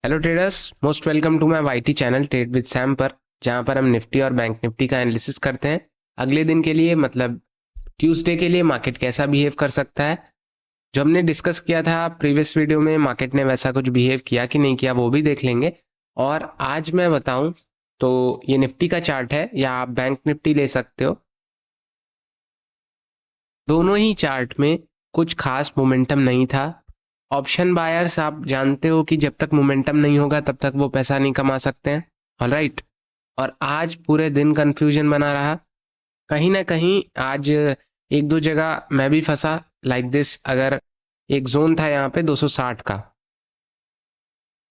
Hello traders, most welcome to my YT channel trade with Sam पर, जहां पर हम निफ्टी और बैंक निफ्टी का एनालिसिस करते हैं अगले दिन के लिए, मतलब ट्यूसडे के लिए मार्केट कैसा बिहेव कर सकता है। जो हमने डिस्कस किया था प्रीवियस वीडियो में, मार्केट ने वैसा कुछ बिहेव किया कि नहीं किया वो भी देख लेंगे। और आज मैं बताऊं तो ये निफ्टी का चार्ट है या आप बैंक निफ्टी ले सकते हो। दोनों ही चार्ट में कुछ खास मोमेंटम नहीं था। ऑप्शन बायर्स, आप जानते हो कि जब तक मोमेंटम नहीं होगा तब तक वो पैसा नहीं कमा सकते हैं। ऑलराइट। और आज पूरे दिन कंफ्यूजन बना रहा। कहीं ना कहीं आज एक दो जगह मैं भी फंसा लाइक दिस। अगर एक जोन था यहाँ पे 260 का,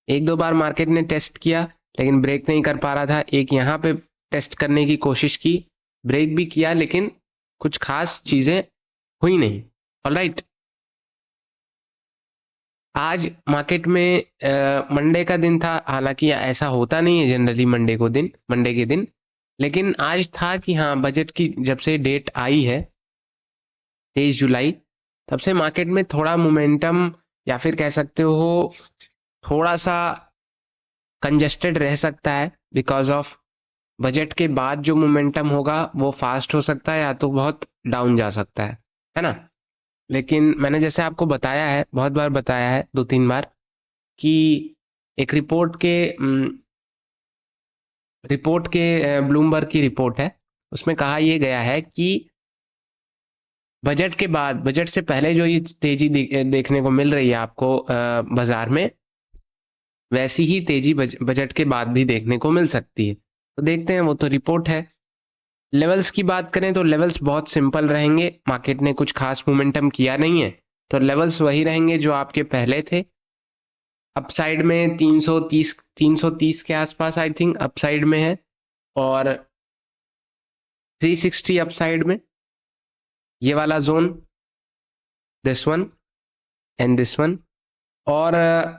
एक दो बार मार्केट ने टेस्ट किया लेकिन ब्रेक नहीं कर पा रहा था। एक यहाँ पे टेस्ट करने की कोशिश की, ब्रेक भी किया, लेकिन कुछ खास चीजें हुई नहीं। ऑलराइट। आज मार्केट में मंडे का दिन था, हालांकि ऐसा होता नहीं है जनरली मंडे के दिन, लेकिन आज था कि हाँ, बजट की जब से डेट आई है 23 जुलाई, तब से मार्केट में थोड़ा मोमेंटम, या फिर कह सकते हो थोड़ा सा कंजेस्टेड रह सकता है। बिकॉज ऑफ बजट के बाद जो मोमेंटम होगा वो फास्ट हो सकता है या तो बहुत डाउन जा सकता है ना। लेकिन मैंने जैसे आपको बताया है, बहुत बार बताया है, दो तीन बार, कि एक रिपोर्ट के ब्लूमबर्ग की रिपोर्ट है, उसमें कहा यह गया है कि बजट के बाद, बजट से पहले जो ये तेजी देखने को मिल रही है आपको बाजार में, वैसी ही तेजी बजट के बाद भी देखने को मिल सकती है। तो देखते हैं, वो तो रिपोर्ट है। लेवल्स की बात करें तो लेवल्स बहुत सिंपल रहेंगे। मार्केट ने कुछ खास मोमेंटम किया नहीं है, तो लेवल्स वही रहेंगे जो आपके पहले थे। अपसाइड में 330 के आसपास आई थिंक अपसाइड में है, और 360 अपसाइड में, ये वाला zone, this one and this one. और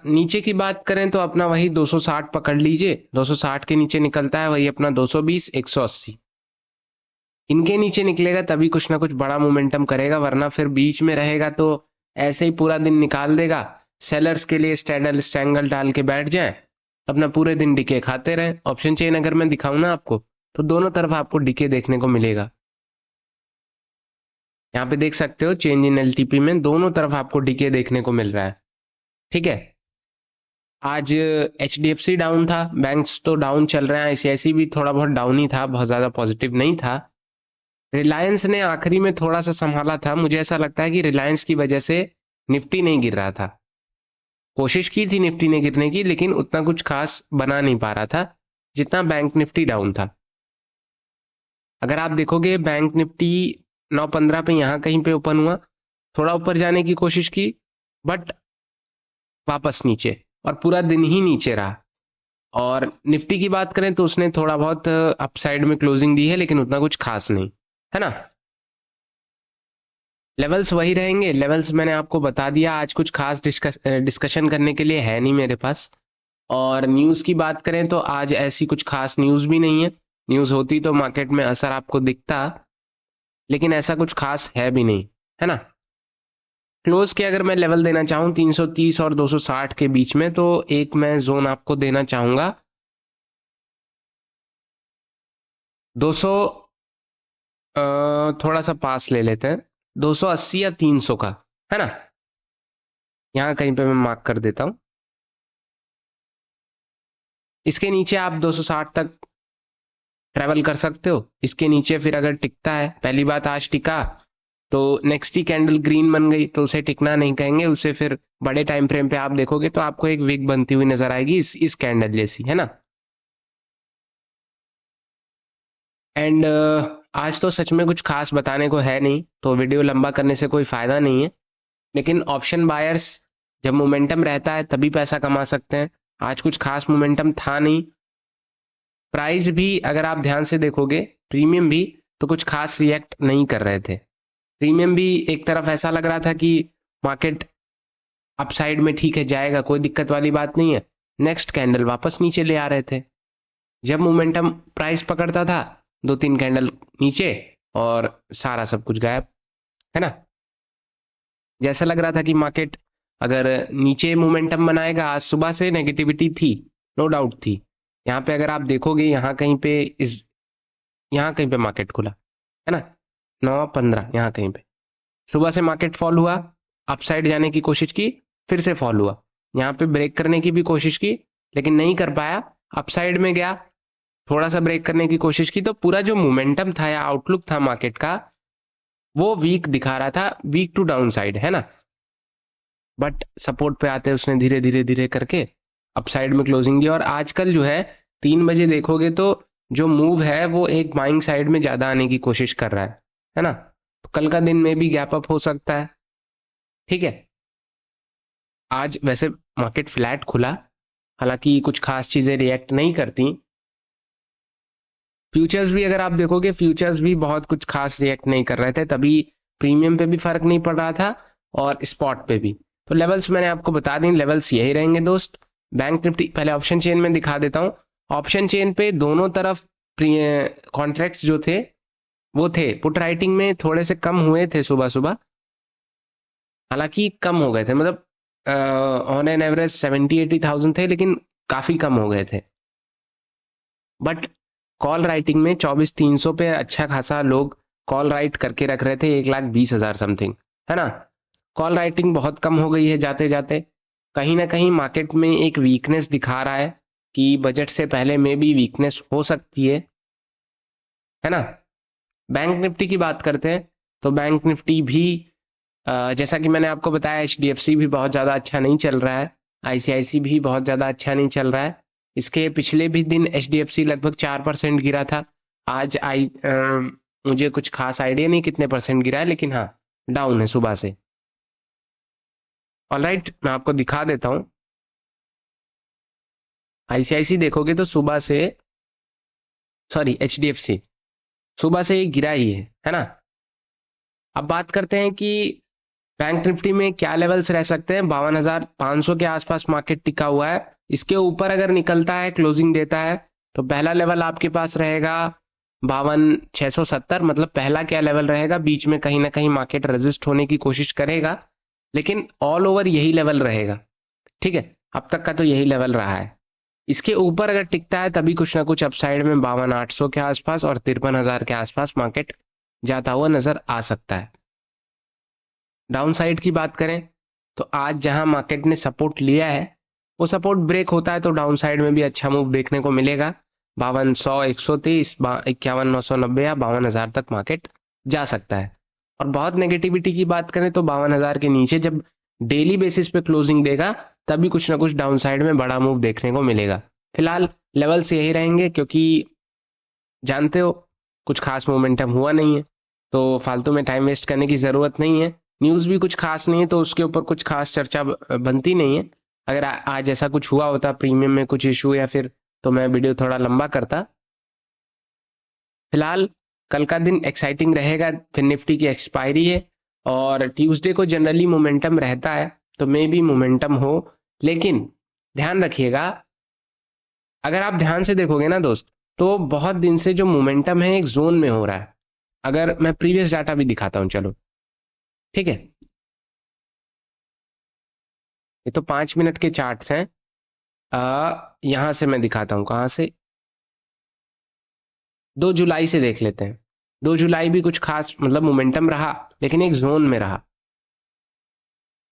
नीचे की बात करें तो अपना वही 260 पकड़ लीजिए। 260 के नीचे निकलता है वही अपना 220, 180। इनके नीचे निकलेगा तभी कुछ ना कुछ बड़ा मोमेंटम करेगा, वरना फिर बीच में रहेगा तो ऐसे ही पूरा दिन निकाल देगा। सेलर्स के लिए स्ट्रैंगल डाल के बैठ जाए, अपना पूरे दिन डिके खाते रहे। ऑप्शन चेन अगर मैं दिखाऊं ना आपको, तो दोनों तरफ आपको डिके देखने को मिलेगा। यहाँ पे देख सकते हो चेंज इन एलटीपी में दोनों तरफ आपको डिके देखने को मिल रहा है। ठीक है। आज एचडीएफसी डाउन था, बैंक्स तो डाउन चल रहे हैं, आईसीआईसी भी थोड़ा बहुत डाउन ही था, बहुत ज्यादा पॉजिटिव नहीं था। रिलायंस ने आखिरी में थोड़ा सा संभाला था। मुझे ऐसा लगता है कि रिलायंस की वजह से निफ्टी नहीं गिर रहा था। कोशिश की थी निफ्टी ने गिरने की, लेकिन उतना कुछ खास बना नहीं पा रहा था जितना बैंक निफ्टी डाउन था। अगर आप देखोगे बैंक निफ्टी 915 पे यहाँ कहीं पे ओपन हुआ, थोड़ा ऊपर जाने की कोशिश की, बट वापस नीचे, और पूरा दिन ही नीचे रहा। और निफ्टी की बात करें तो उसने थोड़ा बहुत अपसाइड में क्लोजिंग दी है, लेकिन उतना कुछ खास नहीं है ना। लेवल्स वही रहेंगे, लेवल्स मैंने आपको बता दिया। आज कुछ खास डिस्कशन करने के लिए है नहीं मेरे पास। और न्यूज़ की बात करें तो आज ऐसी कुछ खास न्यूज़ भी नहीं है। न्यूज़ होती तो मार्केट में असर आपको दिखता, लेकिन ऐसा कुछ खास है भी नहीं, है ना। क्लोज के अगर मैं लेवल देना चाहूँ 330 और 260 के बीच में, तो एक मैं जोन आपको देना चाहूंगा 200, थोड़ा सा पास ले लेते हैं, 280 या 300 का, है ना। यहाँ कहीं पे मैं मार्क कर देता हूं। इसके नीचे आप 260 तक ट्रेवल कर सकते हो। इसके नीचे फिर अगर टिकता है, पहली बात आज टिका तो नेक्स्ट ही कैंडल ग्रीन बन गई, तो उसे टिकना नहीं कहेंगे। उसे फिर बड़े टाइम फ्रेम पे आप देखोगे तो आपको एक विग बनती हुई नजर आएगी, इस कैंडल जैसी, है ना। एंड आज तो सच में कुछ खास बताने को है नहीं, तो वीडियो लंबा करने से कोई फायदा नहीं है। लेकिन ऑप्शन बायर्स, जब मोमेंटम रहता है तभी पैसा कमा सकते हैं। आज कुछ खास मोमेंटम था नहीं। प्राइस भी अगर आप ध्यान से देखोगे, प्रीमियम भी, तो कुछ खास रिएक्ट नहीं कर रहे थे। प्रीमियम भी एक तरफ ऐसा लग रहा था कि मार्केट अपसाइड में ठीक है, जाएगा, कोई दिक्कत वाली बात नहीं है। नेक्स्ट कैंडल वापस नीचे ले आ रहे थे। जब मोमेंटम प्राइस पकड़ता था, दो तीन कैंडल नीचे और सारा सब कुछ गायब, है ना। जैसा लग रहा था कि मार्केट अगर नीचे मोमेंटम बनाएगा, आज सुबह से नेगेटिविटी थी, नो डाउट थी। यहाँ पे अगर आप देखोगे, यहाँ कहीं पे मार्केट खुला है ना, 9:15, यहाँ कहीं पे सुबह से मार्केट फॉल हुआ, अपसाइड जाने की कोशिश की, फिर से फॉल हुआ, यहाँ पे ब्रेक करने की भी कोशिश की लेकिन नहीं कर पाया, अपसाइड में गया, थोड़ा सा ब्रेक करने की कोशिश की, तो पूरा जो मोमेंटम था या आउटलुक था मार्केट का, वो वीक दिखा रहा था, वीक टू डाउन साइड है ना। बट सपोर्ट पे आते उसने धीरे धीरे धीरे करके अपसाइड में क्लोजिंग दी, और आजकल जो है 3 बजे देखोगे तो जो मूव है वो एक बाइंग साइड में ज्यादा आने की कोशिश कर रहा है ना। तो कल का दिन में भी गैप अप हो सकता है, ठीक है। आज वैसे मार्केट फ्लैट खुला, हालांकि कुछ खास चीजें रिएक्ट नहीं करती। फ्यूचर्स भी अगर आप देखोगे, फ्यूचर्स भी बहुत कुछ खास रिएक्ट नहीं कर रहे थे, तभी प्रीमियम पे भी फर्क नहीं पड़ रहा था और स्पॉट पे भी। तो लेवल्स मैंने आपको बता दी, लेवल्स यही रहेंगे दोस्त। बैंक निफ्टी पहले ऑप्शन चेन में दिखा देता हूं। ऑप्शन चेन पे दोनों तरफ कॉन्ट्रैक्ट्स जो थे वो थे, पुट राइटिंग में थोड़े से कम हुए थे सुबह सुबह, हालांकि कम हो गए थे, मतलब ऑन एन एवरेज 70-80,000 थे, लेकिन काफी कम हो गए थे। बट कॉल राइटिंग में 24,300 पे अच्छा खासा लोग कॉल राइट करके रख रहे थे, 1,20,000 समथिंग, है ना। कॉल राइटिंग बहुत कम हो गई है जाते जाते। कहीं ना कहीं मार्केट में एक वीकनेस दिखा रहा है कि बजट से पहले में भी वीकनेस हो सकती है ना। बैंक निफ्टी की बात करते हैं तो बैंक निफ्टी भी जैसा कि मैंने आपको बताया, HDFC भी बहुत ज्यादा अच्छा नहीं चल रहा है, ICICI भी बहुत ज्यादा अच्छा नहीं चल रहा है। इसके पिछले भी दिन HDFC लगभग 4% गिरा था। आज मुझे कुछ खास आइडिया नहीं कितने परसेंट गिरा है, लेकिन हाँ डाउन है सुबह से। ऑलराइट, मैं आपको दिखा देता हूं। ICICI देखोगे तो सुबह से, सॉरी HDFC सुबह से गिरा ही है ना। अब बात करते हैं कि बैंक निफ्टी में क्या लेवल्स रह सकते हैं। 52,500 के आसपास मार्केट टिका हुआ है। इसके ऊपर अगर निकलता है, क्लोजिंग देता है, तो पहला लेवल आपके पास रहेगा 52,670। मतलब पहला क्या लेवल रहेगा, बीच में कहीं ना कहीं मार्केट रेजिस्ट होने की कोशिश करेगा, लेकिन ऑल ओवर यही लेवल रहेगा, ठीक है। अब तक का तो यही लेवल रहा है। इसके ऊपर अगर टिकता है तभी कुछ ना कुछ अपसाइड में 52,800 के आसपास और 53,000 के आसपास मार्केट जाता हुआ नजर आ सकता है। डाउन साइड की बात करें तो आज जहां मार्केट ने सपोर्ट लिया है, वो सपोर्ट ब्रेक होता है तो डाउन साइड में भी अच्छा मूव देखने को मिलेगा। 5200, 123, 51,990 या 52,000 तक मार्केट जा सकता है। और बहुत नेगेटिविटी की बात करें तो 52,000 के नीचे जब डेली बेसिस पे क्लोजिंग देगा, तभी कुछ ना कुछ डाउन साइड में बड़ा मूव देखने को मिलेगा। फिलहाल लेवल से यही रहेंगे, क्योंकि जानते हो कुछ खास मोमेंटम हुआ नहीं है, तो फालतू में टाइम वेस्ट करने की जरूरत नहीं है। न्यूज़ भी कुछ खास नहीं है, तो उसके ऊपर कुछ खास चर्चा बनती नहीं है। अगर आज ऐसा कुछ हुआ होता, प्रीमियम में कुछ इशू या फिर, तो मैं वीडियो थोड़ा लंबा करता। फिलहाल कल का दिन एक्साइटिंग रहेगा, फिर निफ्टी की एक्सपायरी है और ट्यूसडे को जनरली मोमेंटम रहता है, तो मे भी मोमेंटम हो। लेकिन ध्यान रखिएगा, अगर आप ध्यान से देखोगे ना दोस्त, तो बहुत दिन से जो मोमेंटम है एक जोन में हो रहा है। अगर मैं प्रीवियस डाटा भी दिखाता हूं, चलो ठीक है। ये तो 5 मिनट के चार्ट्स हैं। यहां से मैं दिखाता हूं, कहां से, 2 जुलाई से देख लेते हैं। 2 जुलाई भी कुछ खास मतलब मोमेंटम रहा, लेकिन एक जोन में रहा।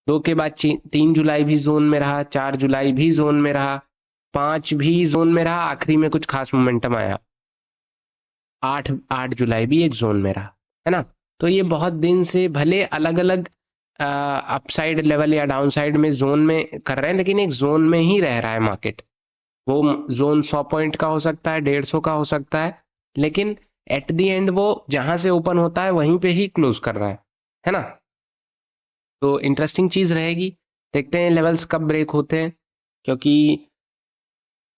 2 के बाद 3 जुलाई भी जोन में रहा, 4 जुलाई भी जोन में रहा, 5 भी जोन में रहा, आखिरी में कुछ खास मोमेंटम आया। 8 जुलाई भी एक जोन में रहा, है ना। तो ये बहुत दिन से भले अलग अलग अपसाइड लेवल या डाउन साइड में जोन में कर रहे हैं, लेकिन एक जोन में ही रह रहा है मार्केट। वो जोन 100 पॉइंट का हो सकता है, 150 का हो सकता है, लेकिन एट द एंड वो जहां से ओपन होता है वहीं पे ही क्लोज कर रहा है ना। तो इंटरेस्टिंग चीज रहेगी, देखते हैं लेवल्स कब ब्रेक होते हैं। क्योंकि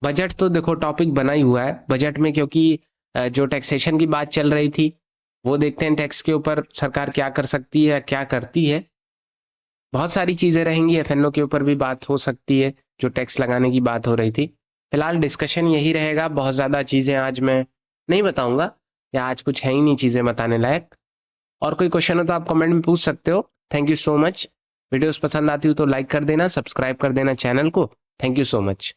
बजट तो देखो टॉपिक बना ही हुआ है बजट में, क्योंकि जो टैक्सेशन की बात चल रही थी, वो देखते हैं टैक्स के ऊपर सरकार क्या कर सकती है, क्या करती है। बहुत सारी चीजें रहेंगी, FNO के ऊपर भी बात हो सकती है, जो टैक्स लगाने की बात हो रही थी। फिलहाल डिस्कशन यही रहेगा, बहुत ज्यादा चीजें आज मैं नहीं बताऊंगा, या आज कुछ है ही नहीं चीजें बताने लायक। और कोई क्वेश्चन हो तो आप कमेंट में पूछ सकते हो। Thank you so much. Videos पसंद आती हो तो लाइक कर देना, सब्सक्राइब कर देना चैनल को। Thank you so much.